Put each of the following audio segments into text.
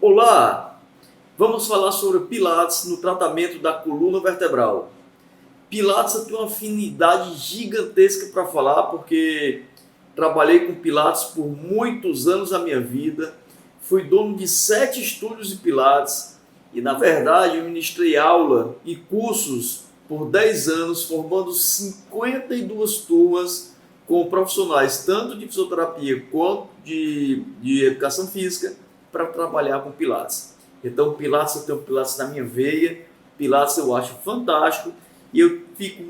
Olá! Vamos falar sobre Pilates no tratamento da coluna vertebral. Pilates eu tenho uma afinidade gigantesca para falar, porque trabalhei com Pilates por muitos anos da minha vida, fui dono de 7 estúdios de Pilates e, na verdade, eu ministrei aula e cursos por 10 anos, formando 52 turmas com profissionais tanto de fisioterapia quanto de educação física para trabalhar com Pilates. Então, Pilates, eu tenho Pilates na minha veia, Pilates eu acho fantástico e eu fico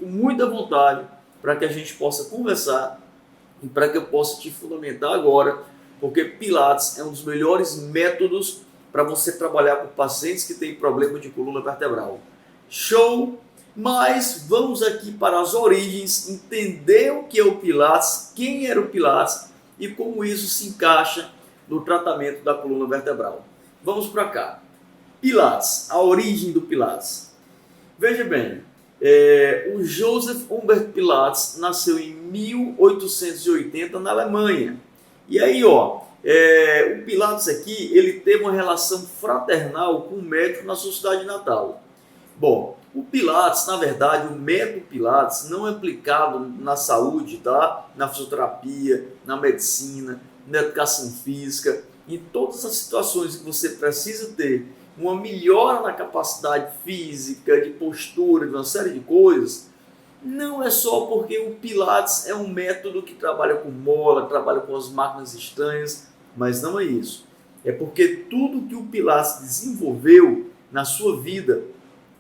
muito à vontade para que a gente possa conversar e para que eu possa te fundamentar agora, porque Pilates é um dos melhores métodos para você trabalhar com pacientes que têm problema de coluna vertebral. Show! Mas vamos aqui para as origens, entender o que é o Pilates, quem era o Pilates e como isso se encaixa no tratamento da coluna vertebral. Vamos para cá. Pilates, a origem do Pilates. Veja bem, o Joseph Humbert Pilates nasceu em 1880 na Alemanha. E aí, o Pilates aqui, ele teve uma relação fraternal com o médico na sua cidade natal. Bom, o Pilates, na verdade, o método Pilates não é aplicado na saúde, tá? Na fisioterapia, na medicina, na educação física, em todas as situações que você precisa ter uma melhora na capacidade física, de postura, de uma série de coisas, não é só porque o Pilates é um método que trabalha com mola, trabalha com as máquinas estranhas, mas não é isso. É porque tudo que o Pilates desenvolveu na sua vida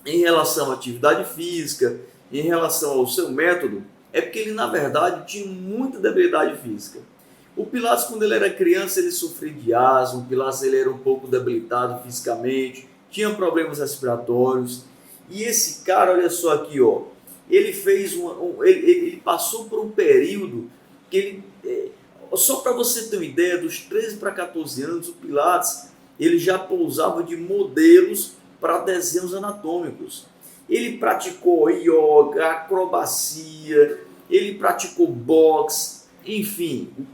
em relação à atividade física, em relação ao seu método, é porque ele, na verdade, tinha muita debilidade física. O Pilates, quando ele era criança, ele sofria de asma, o Pilates ele era um pouco debilitado fisicamente, tinha problemas respiratórios. E esse cara, olha só aqui, ele fez ele passou por um período que ele, só para você ter uma ideia, dos 13 para 14 anos, o Pilates ele já pousava de modelos para desenhos anatômicos. Ele praticou yoga, acrobacia, ele praticou boxe. Enfim, o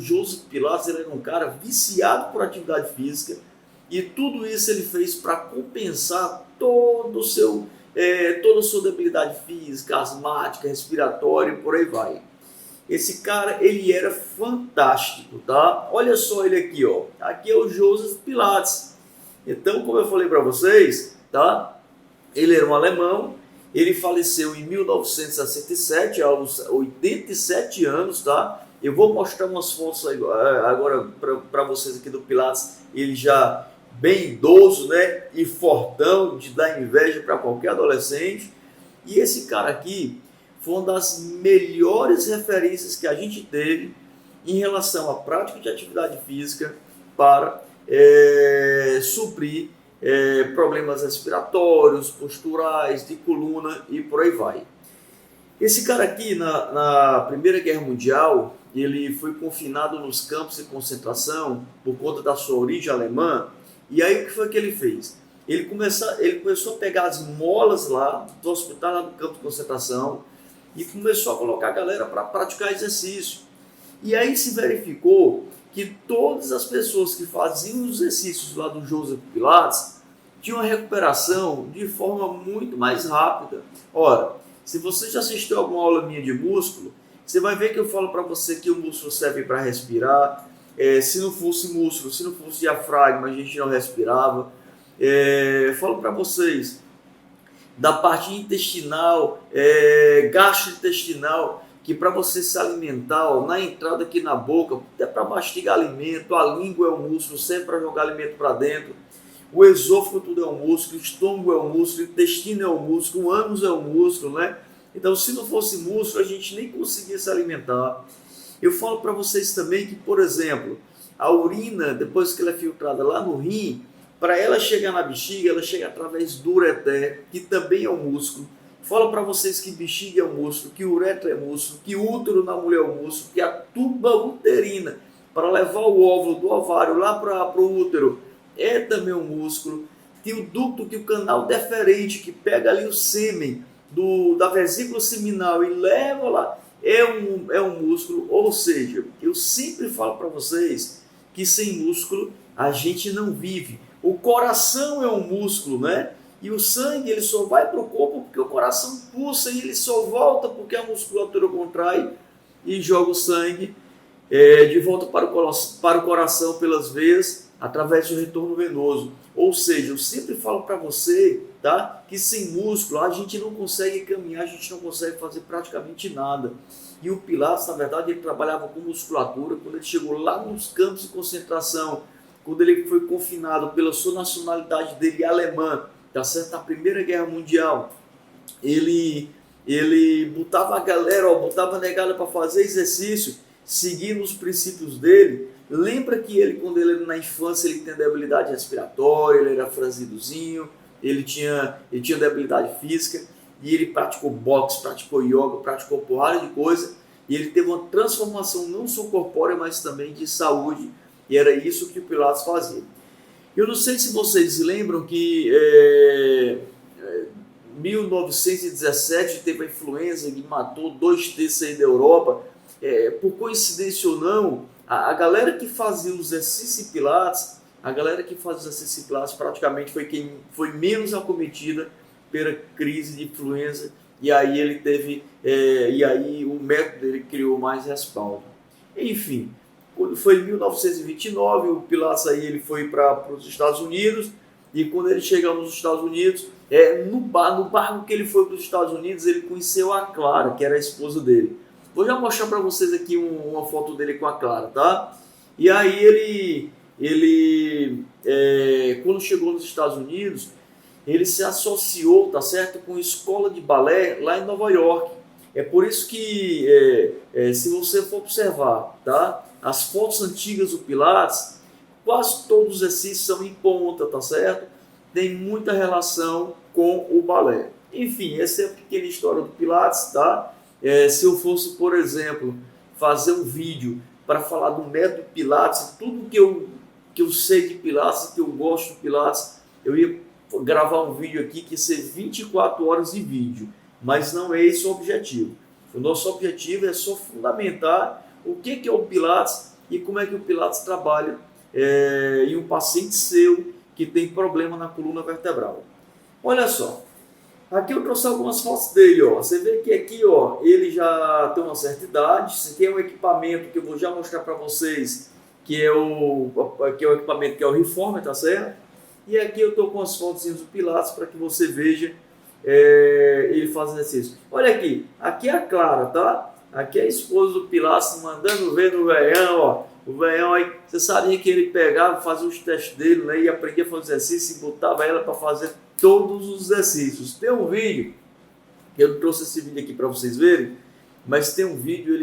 Joseph Pilates, ele era um cara viciado por atividade física e tudo isso ele fez para compensar toda a sua debilidade física, asmática, respiratória e por aí vai. Esse cara, ele era fantástico, tá? Olha só ele aqui, Aqui é o Joseph Pilates. Então, como eu falei para vocês, tá? Ele era um alemão. Ele faleceu em 1967, aos 87 anos, tá? Eu vou mostrar umas fotos agora para vocês aqui do Pilates. Ele já bem idoso, né? E fortão, de dar inveja para qualquer adolescente. E esse cara aqui foi uma das melhores referências que a gente teve em relação à prática de atividade física para suprir problemas respiratórios, posturais, de coluna e por aí vai. Esse cara aqui, na Primeira Guerra Mundial, ele foi confinado nos campos de concentração por conta da sua origem alemã. E aí o que foi que ele fez? Ele começou a pegar as molas lá do hospital, lá do campo de concentração, e começou a colocar a galera para praticar exercício. E aí se verificou que todas as pessoas que faziam os exercícios lá do Joseph Pilates tinham uma recuperação de forma muito mais rápida. Ora, se você já assistiu alguma aula minha de músculo, você vai ver que eu falo para você que o músculo serve para respirar. Se não fosse músculo, se não fosse diafragma, a gente não respirava. Falo para vocês da parte intestinal, gastrointestinal, que para você se alimentar, na entrada aqui na boca, até para mastigar alimento, a língua é um músculo, serve para jogar alimento para dentro, o esôfago tudo é um músculo, o estômago é um músculo, o intestino é um músculo, o ânus é um músculo, né? Então, se não fosse músculo, a gente nem conseguia se alimentar. Eu falo para vocês também que, por exemplo, a urina, depois que ela é filtrada lá no rim, para ela chegar na bexiga, ela chega através do ureter, que também é um músculo. Falo para vocês que bexiga é um músculo, que uretra é músculo, que útero na mulher é um músculo, que a tuba uterina para levar o óvulo do ovário lá para o útero é também um músculo. Tem o ducto, que o canal deferente, que pega ali o sêmen da vesícula seminal e leva lá, é um músculo. Ou seja, eu sempre falo para vocês que sem músculo a gente não vive. O coração é um músculo, né? E o sangue ele só vai para o corpo porque o coração pulsa e ele só volta porque a musculatura contrai e joga o sangue de volta para o coração pelas veias através do retorno venoso. Ou seja, eu sempre falo para você, tá, que sem músculo a gente não consegue caminhar, a gente não consegue fazer praticamente nada. E o Pilates, na verdade, ele trabalhava com musculatura. Quando ele chegou lá nos campos de concentração, quando ele foi confinado pela sua nacionalidade dele alemã, tá certo? Na Primeira Guerra Mundial, ele botava a galera, botava a negada para fazer exercício, seguindo os princípios dele. Lembra que ele, quando ele era na infância, ele tem debilidade respiratória, ele era franzidozinho, ele tinha debilidade física, e ele praticou boxe, praticou yoga, praticou porrada de coisa, e ele teve uma transformação não só corpórea, mas também de saúde, e era isso que o Pilates fazia. Eu não sei se vocês lembram que 1917 teve a influenza que matou 2/3 aí da Europa. Por coincidência ou não, a galera que fazia os exercícios Pilates, praticamente foi quem foi menos acometida pela crise de influenza, e aí ele teve, e aí o método dele criou mais respaldo. Enfim, quando foi em 1929, o Pilates aí ele foi para os Estados Unidos, e quando ele chegou nos Estados Unidos, no barco que ele foi para os Estados Unidos, ele conheceu a Clara, que era a esposa dele. Vou já mostrar para vocês aqui uma foto dele com a Clara, tá? E aí quando chegou nos Estados Unidos, ele se associou, tá certo, com escola de balé lá em Nova York. É por isso que, se você for observar, tá, as fotos antigas do Pilates, quase todos os exercícios são em ponta, tá certo? Tem muita relação com o balé. Enfim, essa é a pequena história do Pilates, tá? Se eu fosse, por exemplo, fazer um vídeo para falar do método Pilates, tudo que eu sei de Pilates, que eu gosto de Pilates, eu ia gravar um vídeo aqui que ia ser 24 horas de vídeo, mas não é esse o objetivo. O nosso objetivo é só fundamentar o que é o Pilates e como é que o Pilates trabalha em um paciente seu que tem problema na coluna vertebral. Olha só, aqui eu trouxe algumas fotos dele, ó. Você vê que aqui, ó, ele já tem uma certa idade. Esse aqui é um equipamento que eu vou já mostrar para vocês, que é o equipamento que é o Reformer, tá certo? E aqui eu estou com as fotos do Pilates para que você veja ele fazendo exercício. Olha aqui é a Clara, tá? Aqui é a esposa do Pilates mandando ver no veião, ó. O veião aí, você sabia que ele pegava, fazia os testes dele, né, e aprendia a fazer exercício e botava ela para fazer todos os exercícios. Tem um vídeo, eu trouxe esse vídeo aqui para vocês verem, mas tem um vídeo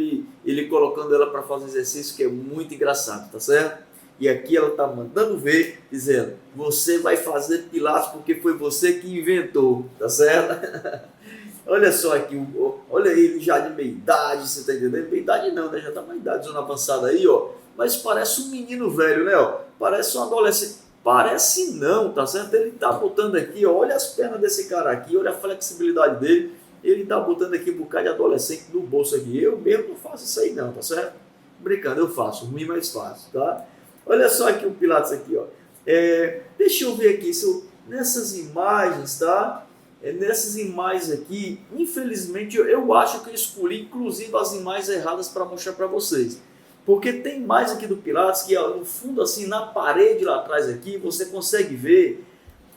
ele colocando ela para fazer exercício que é muito engraçado, tá certo? E aqui ela está mandando ver, dizendo, você vai fazer Pilates porque foi você que inventou, tá certo? Olha só aqui, olha ele já de meia idade, você tá entendendo? Meia idade não, né? Já tá uma idade zona avançada aí, ó. Mas parece um menino velho, né? Ó. Parece um adolescente. Parece não, tá certo? Ele tá botando aqui, ó, olha as pernas desse cara aqui, olha a flexibilidade dele. Ele tá botando aqui um bocado de adolescente no bolso aqui. Eu mesmo não faço isso aí não, tá certo? Brincando, eu faço, ruim, mas faço, tá? Olha só aqui o Pilates aqui, ó. Deixa eu ver aqui, nessas imagens, tá? Nessas imagens aqui, infelizmente, eu acho que eu escolhi, inclusive, as imagens erradas para mostrar para vocês. Porque tem mais aqui do Pilates que, no fundo, assim, na parede lá atrás aqui, você consegue ver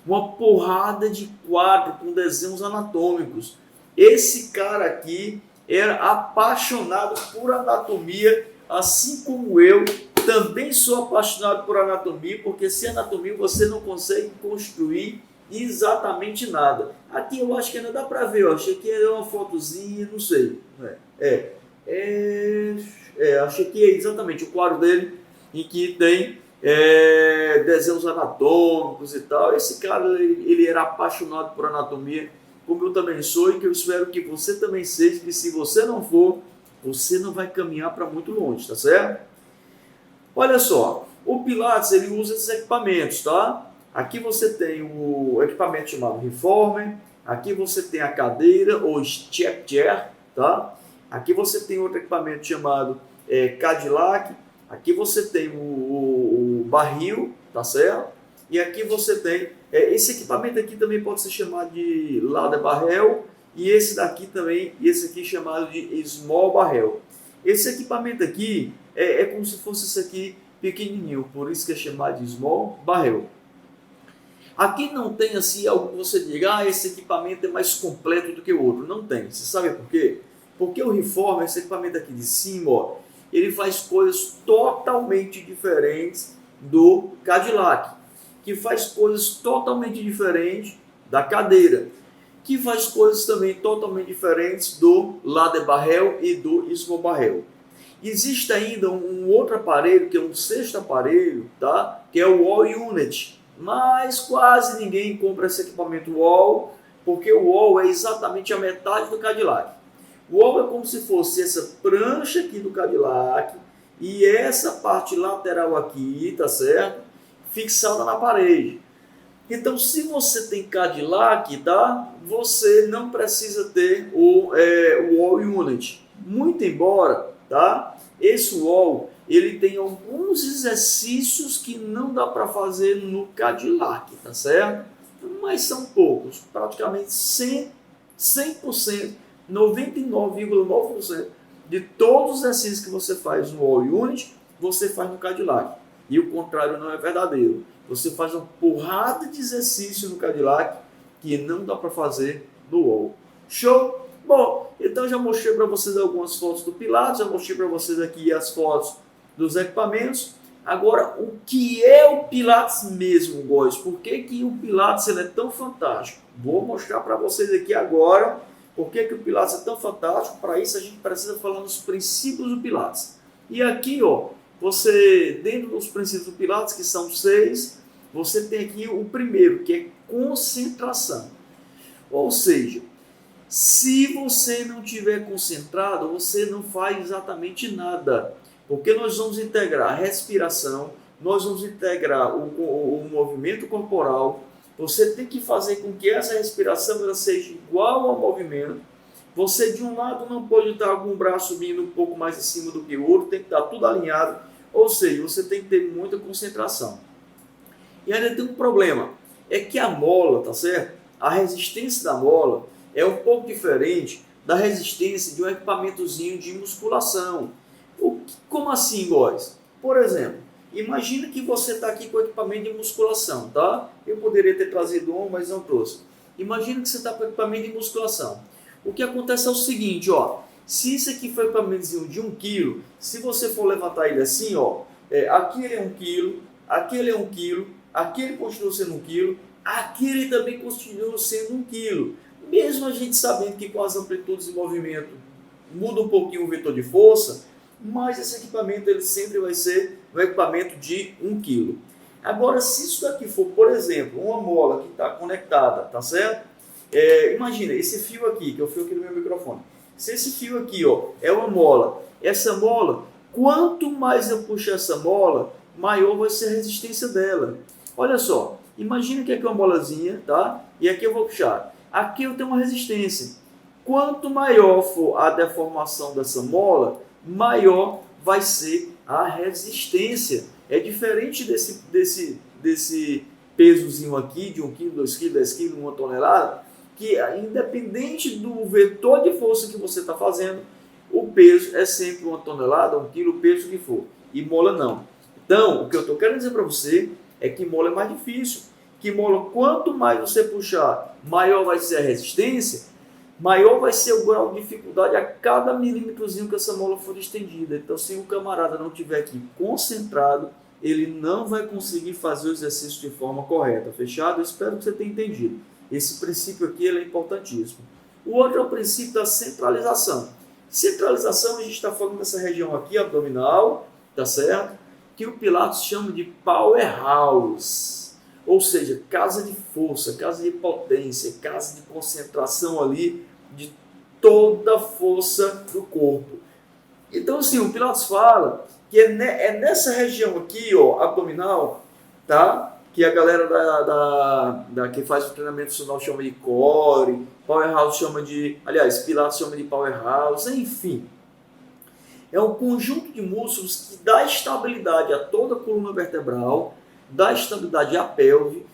uma porrada de quadro com desenhos anatômicos. Esse cara aqui era apaixonado por anatomia, assim como eu também sou apaixonado por anatomia, porque sem anatomia você não consegue construir exatamente nada. Aqui eu acho que ainda dá para ver, ó. Achei que era uma fotozinha, não sei. Achei que é exatamente o quadro dele, em que tem desenhos anatômicos e tal. Esse cara, ele era apaixonado por anatomia, como eu também sou, e que eu espero que você também seja, que se você não for, você não vai caminhar para muito longe, tá certo? Olha só, o Pilates, ele usa esses equipamentos, tá? Aqui você tem o equipamento chamado Reformer, aqui você tem a cadeira ou Step Chair, tá? Aqui você tem outro equipamento chamado Cadillac, aqui você tem o barril, tá certo? E aqui você tem, esse equipamento aqui também pode ser chamado de ladder barrel, e esse daqui também, e esse aqui chamado de small barrel. Esse equipamento aqui é como se fosse esse aqui pequenininho, por isso que é chamado de small barrel. Aqui não tem assim algo que você diga, esse equipamento é mais completo do que o outro. Não tem. Você sabe por quê? Porque o Reformer, esse equipamento aqui de cima, ó, ele faz coisas totalmente diferentes do Cadillac, que faz coisas totalmente diferentes da cadeira, que faz coisas também totalmente diferentes do ladder barrel e do small barrel. Existe ainda um outro aparelho, que é um sexto aparelho, tá? Que é o Wall Unit, mas quase ninguém compra esse equipamento Wall, porque o Wall é exatamente a metade do Cadillac. O Wall é como se fosse essa prancha aqui do Cadillac e essa parte lateral aqui, tá certo? Fixada na parede. Então, se você tem Cadillac, tá? Você não precisa ter o Wall Unit. Muito embora, tá? Esse Wall, ele tem alguns exercícios que não dá para fazer no Cadillac, tá certo? Mas são poucos, praticamente 100%, 99,9% de todos os exercícios que você faz no Wall Unit, você faz no Cadillac. E o contrário não é verdadeiro. Você faz uma porrada de exercício no Cadillac que não dá para fazer no Wall. Show? Bom, então já mostrei para vocês algumas fotos do Pilates, já mostrei para vocês aqui as fotos dos equipamentos. Agora, o que é o Pilates mesmo, boys? Por que o Pilates ele é tão fantástico? Vou mostrar para vocês aqui agora por que o Pilates é tão fantástico. Para isso, a gente precisa falar dos princípios do Pilates. E aqui, ó, você, dentro dos princípios do Pilates, que são 6, você tem aqui o primeiro, que é concentração. Ou seja, se você não estiver concentrado, você não faz exatamente nada. Porque nós vamos integrar a respiração, nós vamos integrar o movimento corporal. Você tem que fazer com que essa respiração ela seja igual ao movimento. Você, de um lado, não pode estar com o braço vindo um pouco mais acima do que o outro, tem que estar tudo alinhado. Ou seja, você tem que ter muita concentração. E ainda tem um problema, é que a mola, tá certo? A resistência da mola é um pouco diferente da resistência de um equipamentozinho de musculação. Como assim, boys? Por exemplo, imagina que você está aqui com equipamento de musculação, tá? Eu poderia ter trazido um, mas não trouxe. Imagina que você está com equipamento de musculação. O que acontece é o seguinte, ó. Se isso aqui foi equipamentozinho de 1 kg, se você for levantar ele assim, ó, aqui ele é 1 kg, aqui ele é 1 kg, aqui ele continua sendo 1 kg, aqui ele também continua sendo 1 kg. Mesmo a gente sabendo que com as amplitudes de movimento muda um pouquinho o vetor de força, mas esse equipamento ele sempre vai ser um equipamento de 1 kg. Agora, se isso daqui for, por exemplo, uma mola que está conectada, tá certo? Imagina, esse fio aqui, que é o fio aqui do meu microfone. Se esse fio aqui, ó, é uma mola, essa mola, quanto mais eu puxar essa mola, maior vai ser a resistência dela. Olha só, imagina que aqui é uma molazinha, tá? E aqui eu vou puxar. Aqui eu tenho uma resistência. Quanto maior for a deformação dessa mola, maior vai ser a resistência. É diferente desse pesozinho aqui, de 1 kg, 2 kg, 10 kg, 1 tonelada, que independente do vetor de força que você está fazendo, o peso é sempre 1 tonelada, 1 kg, o peso que for. E mola não. Então, o que eu estou querendo dizer para você é que mola é mais difícil. Que mola, quanto mais você puxar, maior vai ser a resistência, maior vai ser o grau de dificuldade a cada milímetrozinho que essa mola for estendida. Então, se o camarada não estiver aqui concentrado, ele não vai conseguir fazer o exercício de forma correta. Fechado? Eu espero que você tenha entendido. Esse princípio aqui ele é importantíssimo. O outro é o princípio da centralização. Centralização, a gente está falando dessa região aqui, abdominal, tá certo? Que o Pilates chama de powerhouse, ou seja, casa de força, casa de potência, casa de concentração ali de toda a força do corpo. Então, assim, o Pilates fala que é nessa região aqui, ó, abdominal, tá? Que a galera que faz o treinamento funcional chama de core, powerhouse chama de, aliás, Pilates chama de powerhouse, enfim. É um conjunto de músculos que dá estabilidade a toda a coluna vertebral, dá estabilidade à pelve,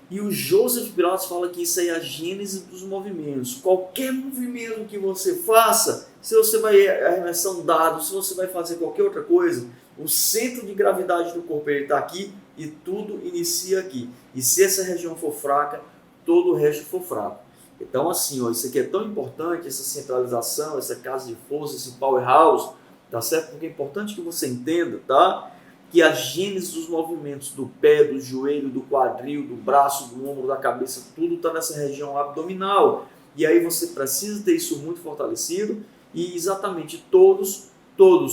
e o Joseph Pilates fala que isso aí é a gênese dos movimentos. Qualquer movimento que você faça, se você vai arremessar um dado, se você vai fazer qualquer outra coisa, o centro de gravidade do corpo está aqui e tudo inicia aqui. E se essa região for fraca, todo o resto for fraco. Então assim, ó, isso aqui é tão importante, essa centralização, essa casa de força, esse powerhouse, tá certo? Porque é importante que você entenda, tá? Que a gênese dos movimentos do pé, do joelho, do quadril, do braço, do ombro, da cabeça, tudo está nessa região abdominal. E aí você precisa ter isso muito fortalecido e exatamente todos,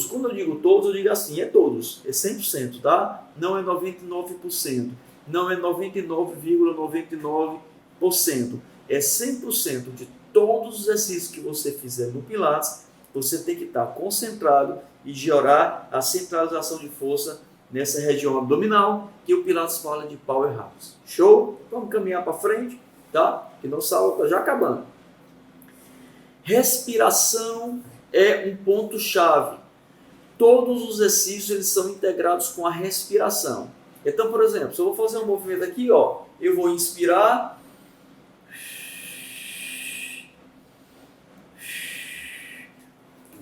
quando eu digo todos, eu digo assim, é todos, é 100%, tá? Não é 99%, não é 99,99%, é 100% de todos os exercícios que você fizer no Pilates, você tem que estar concentrado e gerar a centralização de força nessa região abdominal, que o Pilates fala de powerhouse. Show? Vamos caminhar para frente, tá? Que nossa aula está já acabando. Respiração é um ponto-chave. Todos os exercícios eles são integrados com a respiração. Então, por exemplo, se eu vou fazer um movimento aqui, ó, eu vou inspirar.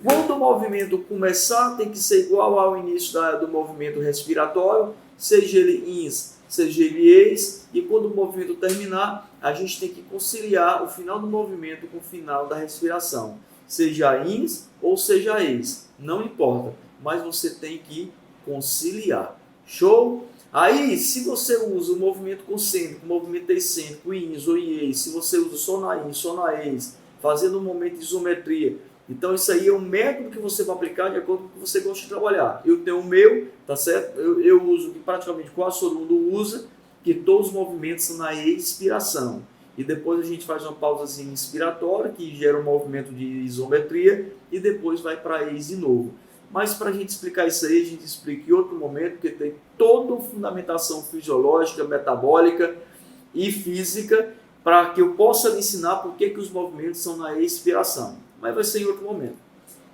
Quando o movimento começar, tem que ser igual ao início do movimento respiratório, seja ele ins, seja ele ex, e quando o movimento terminar, a gente tem que conciliar o final do movimento com o final da respiração, seja ins ou seja ex, não importa, mas você tem que conciliar. Show? Aí, se você usa o movimento concêntrico, o movimento excêntrico, ins ou ex, se você usa só na ins, só na ex, fazendo um momento de isometria, então isso aí é um método que você vai aplicar de acordo com o que você gosta de trabalhar. Eu tenho o meu, tá certo? Eu uso, que praticamente quase todo mundo usa, que todos os movimentos são na expiração. E depois a gente faz uma pausazinha inspiratória, que gera um movimento de isometria, e depois vai para a ex de novo. Mas para a gente explicar isso aí, a gente explica em outro momento, porque tem toda uma fundamentação fisiológica, metabólica e física, para que eu possa lhe ensinar por que os movimentos são na expiração. Mas vai ser em outro momento.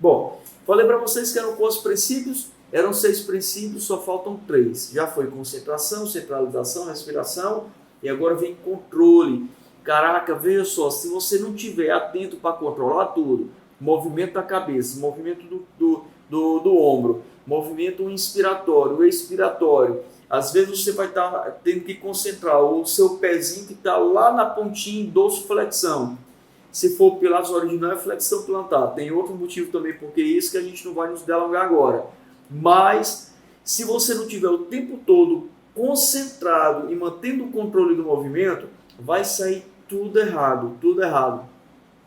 Bom, falei para vocês que eram quantos princípios? Eram 6 princípios, só faltam 3. Já foi concentração, centralização, respiração, e agora vem controle. Caraca, veja só, se você não estiver atento para controlar tudo, movimento da cabeça, movimento do ombro, movimento inspiratório, expiratório, às vezes você vai estar tendo que concentrar o seu pezinho que está lá na pontinha, dorsiflexão. Se for o Pilates original, é flexão plantar. Tem outro motivo também, porque é isso que a gente não vai nos delongar agora. Mas, se você não tiver o tempo todo concentrado e mantendo o controle do movimento, vai sair tudo errado, tudo errado.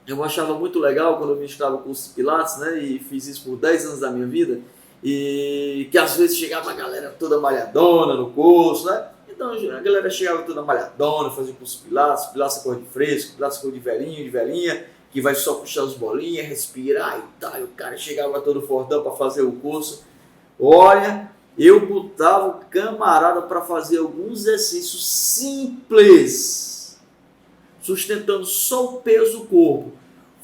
Eu achava muito legal quando eu ministrava o curso de Pilates, né, e fiz isso por 10 anos da minha vida, e que às vezes chegava a galera toda malhadona no curso, né? Então a galera chegava toda malhadona, fazia curso de Pilates, Pilates é cor de fresco, Pilates é cor de velhinho, de velhinha, que vai só puxar as bolinhas, respirar e tal. E o cara chegava todo fortão para fazer o curso. Olha, eu botava o camarada para fazer alguns exercícios simples, sustentando só o peso do corpo.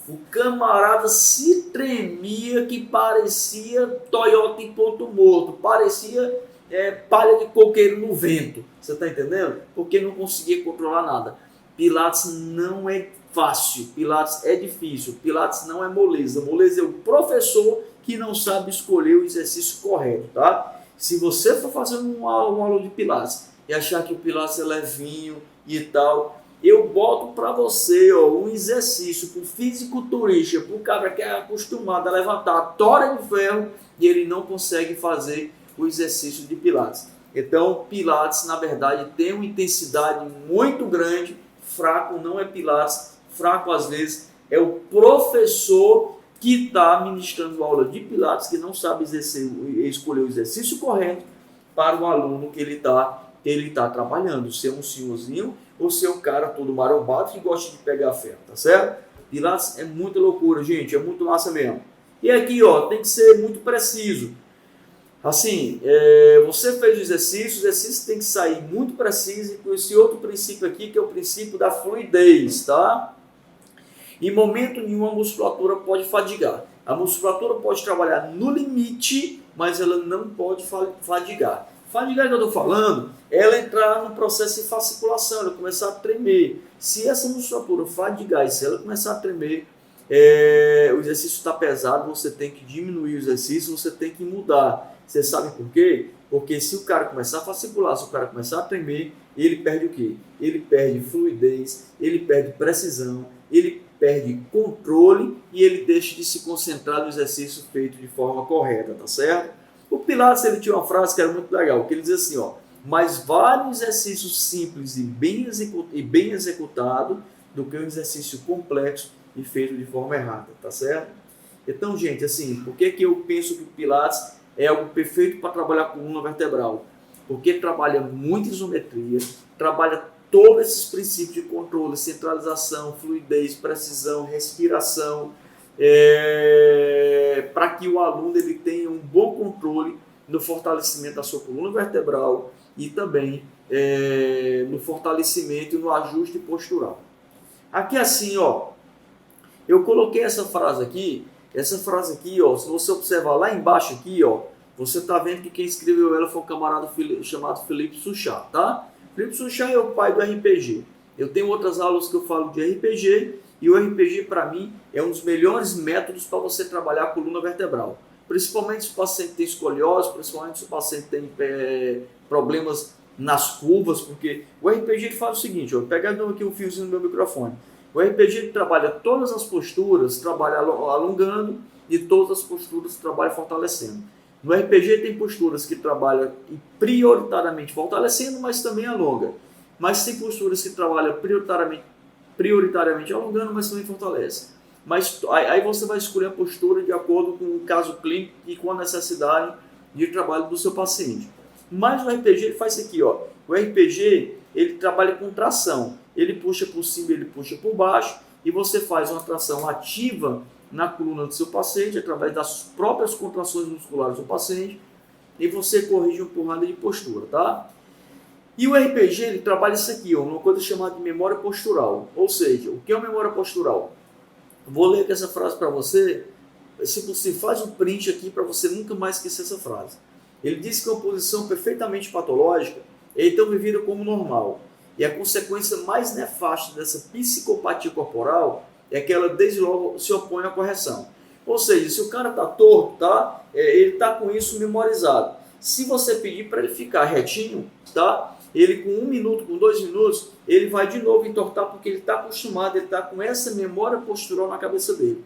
O camarada se tremia que parecia Toyota em ponto morto, parecia palha de coqueiro no vento. Você está entendendo? Porque não conseguia controlar nada. Pilates não é fácil, Pilates é difícil, Pilates não é moleza. Moleza é o professor que não sabe escolher o exercício correto, tá? Se você for fazer um aula de Pilates e achar que o Pilates é levinho e tal, eu boto para você um exercício para o fisiculturista, para o cara que é acostumado a levantar a tora de ferro e ele não consegue fazer o exercício de Pilates. Então, Pilates, na verdade, tem uma intensidade muito grande. Fraco não é Pilates, fraco às vezes é o professor que está ministrando aula de Pilates, que não sabe escolher o exercício correto para o aluno que ele está trabalhando, se é um senhorzinho ou se é um cara todo marombado que gosta de pegar ferro, tá certo? Pilates é muita loucura, gente, é muito massa mesmo. E aqui, ó, tem que ser muito preciso. Assim, você fez o exercício tem que sair muito preciso e com esse outro princípio aqui, que é o princípio da fluidez, tá? Em momento nenhum a musculatura pode fadigar. A musculatura pode trabalhar no limite, mas ela não pode fadigar. Fadigar que eu estou falando, ela entrar no processo de fasciculação, ela começar a tremer. Se essa musculatura fadigar e se ela começar a tremer, o exercício está pesado, você tem que diminuir o exercício, você tem que mudar. Você sabe por quê? Porque se o cara começar a fascicular, se o cara começar a tremer, ele perde o quê? Ele perde fluidez, ele perde precisão, ele perde controle e ele deixa de se concentrar no exercício feito de forma correta, tá certo? O Pilates, ele tinha uma frase que era muito legal, que ele dizia assim, ó, mais vale um exercício simples e bem executado do que um exercício complexo e feito de forma errada, tá certo? Então, gente, assim, por que eu penso que o Pilates é algo perfeito para trabalhar com coluna vertebral? Porque trabalha muita isometria, trabalha todos esses princípios de controle, centralização, fluidez, precisão, respiração, para que o aluno ele tenha um bom controle no fortalecimento da sua coluna vertebral e também no fortalecimento e no ajuste postural. Aqui assim, ó, eu coloquei essa frase aqui, ó, se você observar lá embaixo aqui, ó, você está vendo que quem escreveu ela foi um camarada chamado Felipe Suchard, tá? Felipe Suchard é o pai do RPG. Eu tenho outras aulas que eu falo de RPG e o RPG, para mim, é um dos melhores métodos para você trabalhar a coluna vertebral. Principalmente se o paciente tem escoliose, principalmente se o paciente tem problemas nas curvas, porque o RPG faz o seguinte, ó, pega aqui um fiozinho no meu microfone. O RPG trabalha todas as posturas, trabalha alongando e todas as posturas trabalha fortalecendo. No RPG tem posturas que trabalham prioritariamente fortalecendo, mas também alonga. Mas tem posturas que trabalham prioritariamente alongando, mas também fortalece. Mas aí você vai escolher a postura de acordo com o caso clínico e com a necessidade de trabalho do seu paciente. Mas o RPG ele faz isso aqui, ó. O RPG ele trabalha com tração. Ele puxa por cima, ele puxa por baixo e você faz uma tração ativa na coluna do seu paciente através das próprias contrações musculares do paciente e você corrige uma porrada de postura, tá? E o RPG ele trabalha isso aqui, ó, uma coisa chamada de memória postural. Ou seja, o que é uma memória postural? Vou ler aqui essa frase para você. Se você faz um print aqui para você nunca mais esquecer essa frase. Ele diz que uma posição perfeitamente patológica é então vivida como normal. E a consequência mais nefasta dessa psicopatia corporal é que ela desde logo se opõe à correção. Ou seja, se o cara está torto, tá? Ele está com isso memorizado. Se você pedir para ele ficar retinho, tá? Ele com 1 minuto, com 2 minutos, ele vai de novo entortar porque ele está acostumado, ele está com essa memória postural na cabeça dele.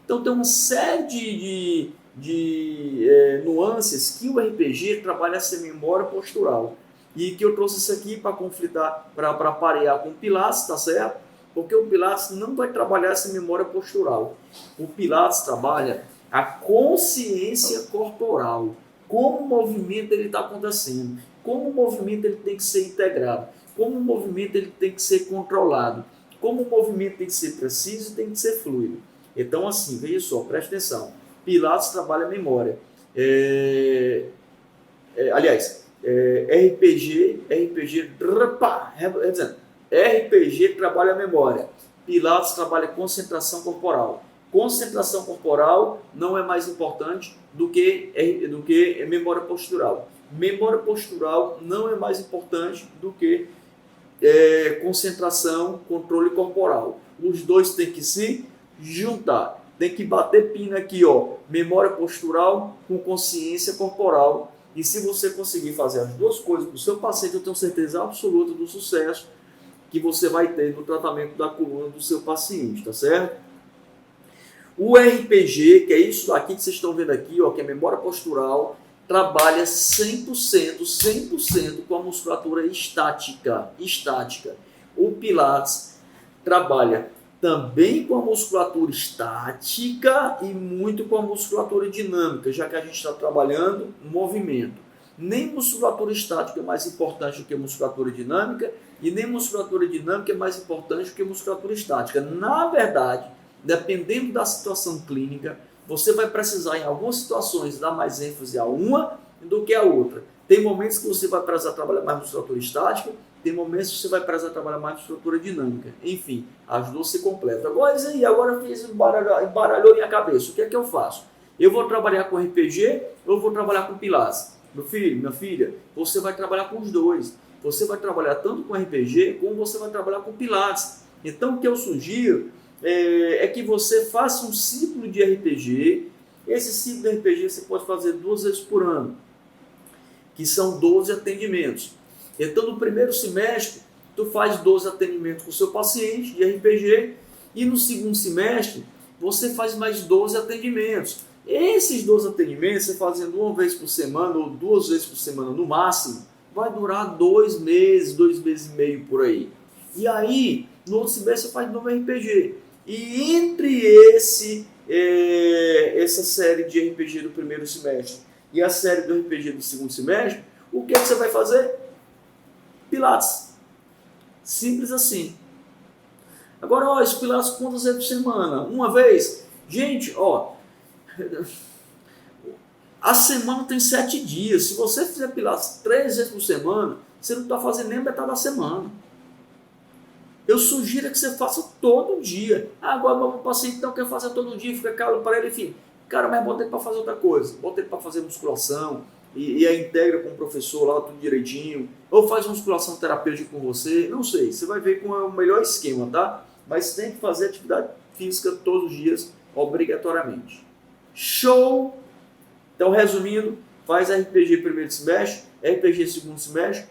Então tem uma série de nuances que o RPG trabalha essa memória postural. E que eu trouxe isso aqui para conflitar, para parear com o Pilates, tá certo? Porque o Pilates não vai trabalhar essa memória postural. O Pilates trabalha a consciência corporal. Como o movimento está acontecendo. Como o movimento ele tem que ser integrado. Como o movimento ele tem que ser controlado. Como o movimento tem que ser preciso e tem que ser fluido. Então assim, veja só, preste atenção. Pilates trabalha a memória. RPG trabalha a memória. Pilates trabalha concentração corporal. Concentração corporal não é mais importante do que memória postural. Memória postural não é mais importante do que concentração, controle corporal. Os dois têm que se juntar. Tem que bater pina aqui, ó, memória postural com consciência corporal. E se você conseguir fazer as duas coisas para o seu paciente, eu tenho certeza absoluta do sucesso que você vai ter no tratamento da coluna do seu paciente, tá certo? O RPG, que é isso aqui que vocês estão vendo aqui, ó, que é memória postural, trabalha 100% com a musculatura estática. O Pilates trabalha também com a musculatura estática e muito com a musculatura dinâmica, já que a gente está trabalhando movimento. Nem musculatura estática é mais importante do que musculatura dinâmica e nem musculatura dinâmica é mais importante do que musculatura estática. Na verdade, dependendo da situação clínica, você vai precisar em algumas situações dar mais ênfase a uma do que a outra. Tem momentos que você vai precisar trabalhar mais musculatura estática, tem momentos que você vai precisar trabalhar mais musculatura dinâmica. Enfim, as duas se completam. Agora eu fiz embaralhou minha cabeça. O que é que eu faço? Eu vou trabalhar com RPG ou eu vou trabalhar com Pilates? Meu filho, minha filha, você vai trabalhar com os dois. Você vai trabalhar tanto com RPG como você vai trabalhar com Pilates. Então o que eu sugiro é que você faça um ciclo de RPG. Esse ciclo de RPG você pode fazer 2 vezes por ano, que são 12 atendimentos. Então no primeiro semestre, tu faz 12 atendimentos com o seu paciente de RPG e no segundo semestre, você faz mais 12 atendimentos. Esses 12 atendimentos, você fazendo 1 vez por semana ou 2 vezes por semana no máximo, vai durar 2 meses, 2 meses e meio por aí. E aí, no outro semestre, você faz de novo RPG. E entre essa série de RPG do primeiro semestre e a série do RPG do segundo semestre, o que é que você vai fazer? Pilates. Simples assim. Agora, esse Pilates quantas vezes por semana? 1 vez? Gente, a semana tem 7 dias. Se você fizer Pilates 3 vezes por semana, você não está fazendo nem metade da semana. Eu sugiro que você faça todo dia. Agora o paciente não quer fazer todo dia, fica caro para ele, enfim. Cara, mas bota ele para fazer outra coisa. Bota ele para fazer musculação e aí integra com o professor lá tudo direitinho. Ou faz musculação terapêutica com você. Não sei, você vai ver qual é o melhor esquema, tá? Mas tem que fazer atividade física todos os dias, obrigatoriamente. Show! Então, resumindo, faz RPG primeiro semestre, RPG segundo semestre,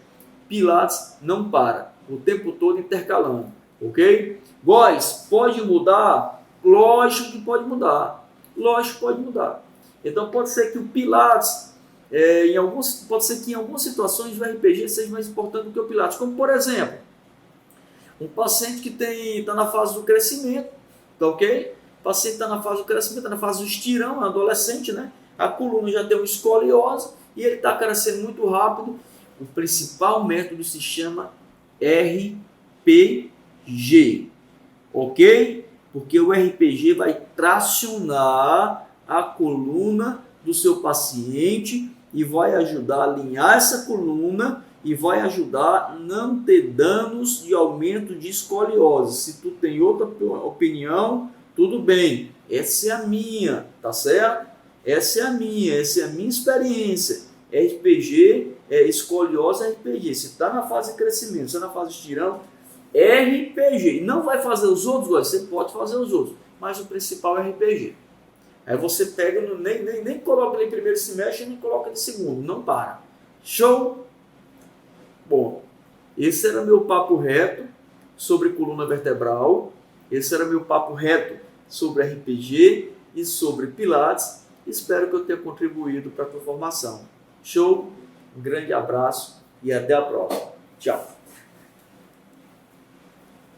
Pilates não para, o tempo todo intercalando, ok? Góis, pode mudar? Lógico que pode mudar, lógico que pode mudar. Então, pode ser que o Pilates, pode ser que em algumas situações o RPG seja mais importante do que o Pilates, como por exemplo, um paciente que está na fase do crescimento, tá ok? O paciente está na fase do crescimento, está na fase do estirão, adolescente, né? A coluna já tem uma escoliose e ele está crescendo muito rápido. O principal método se chama RPG, ok? Porque o RPG vai tracionar a coluna do seu paciente e vai ajudar a alinhar essa coluna e vai ajudar a não ter danos de aumento de escoliose. Se tu tem outra opinião, tudo bem. Essa é a minha, tá certo? Essa é a minha experiência. RPG, escoliose RPG. Se está na fase de crescimento, se está na fase de estirão, RPG. Não vai fazer os outros, você pode fazer os outros, mas o principal é RPG. Aí você pega, nem coloca em primeiro semestre, nem coloca em segundo, não para. Show? Bom, esse era meu papo reto sobre coluna vertebral, esse era meu papo reto sobre RPG e sobre Pilates. Espero que eu tenha contribuído para a tua formação. Show? Um grande abraço e até a próxima. Tchau.